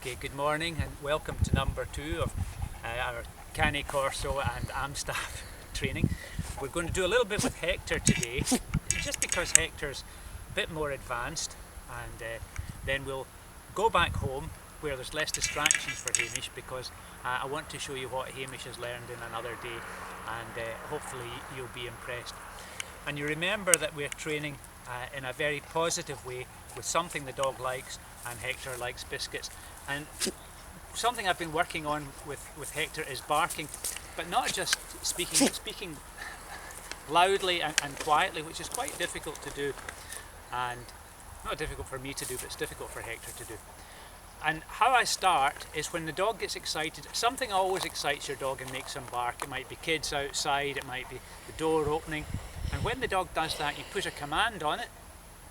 Okay, good morning and welcome to number 2 of our Canny, Corso and Amstaff training. We're going to do a little bit with Hector today, just because Hector's a bit more advanced, and then we'll go back home where there's less distractions for Hamish, because I want to show you what Hamish has learned in another day, and hopefully you'll be impressed. And you remember that we're training in a very positive way with something the dog likes, and Hector likes biscuits. And something I've been working on with Hector is barking, but not just speaking, but speaking loudly and quietly, which is quite difficult to do, and not difficult for me to do, but it's difficult for Hector to do. And how I start is when the dog gets excited. Something always excites your dog and makes him bark. It might be kids outside, it might be the door opening, and when the dog does that, you put a command on it.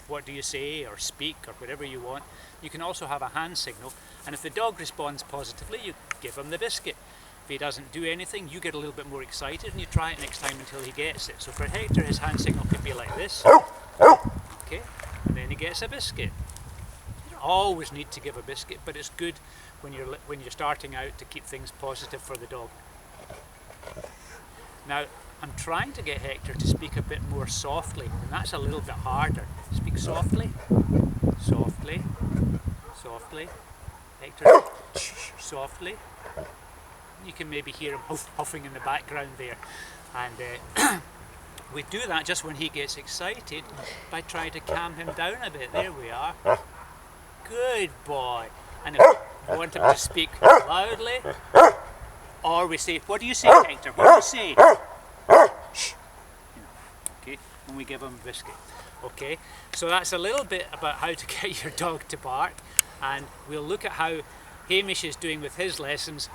What do you say, or speak, or whatever you want. You can also have a hand signal, and if the dog responds positively, you give him the biscuit. If he doesn't do anything, you get a little bit more excited and you try it next time until he gets it. So for Hector, his hand signal could be like this. Okay, and then he gets a biscuit. You don't always need to give a biscuit, but it's good when you're starting out to keep things positive for the dog. Now, I'm trying to get Hector to speak a bit more softly, and that's a little bit harder. Speak softly, softly, softly. Hector, softly. You can maybe hear him huffing in the background there. And we do that just when he gets excited by trying to calm him down a bit. There we are. Good boy. And if we want him to speak loudly, or we say, what do you say, Hector? What do you say? Okay, and we give him a biscuit. Okay, so that's a little bit about how to get your dog to bark, and we'll look at how Hamish is doing with his lessons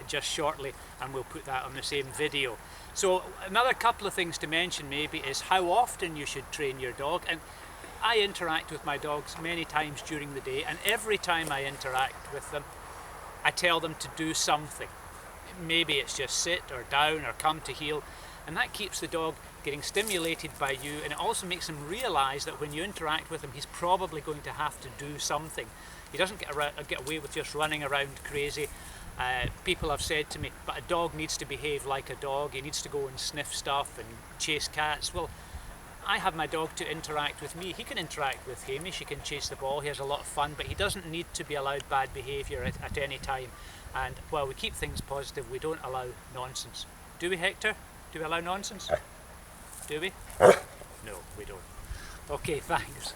just shortly, and we'll put that on the same video. So another couple of things to mention maybe is how often you should train your dog. And I interact with my dogs many times during the day, and every time I interact with them, I tell them to do something. Maybe it's just sit or down or come to heel, and that keeps the dog getting stimulated by you, and it also makes him realize that when you interact with him, he's probably going to have to do something. He doesn't get away with just running around crazy. People have said to me, but a dog needs to behave like a dog. He needs to go and sniff stuff and chase cats. Well, I have my dog to interact with me. He can interact with Hamish, he can chase the ball, he has a lot of fun, but he doesn't need to be allowed bad behaviour at any time. And while we keep things positive, we don't allow nonsense. Do we, Hector? Do we allow nonsense? Do we? No, we don't. Okay, thanks.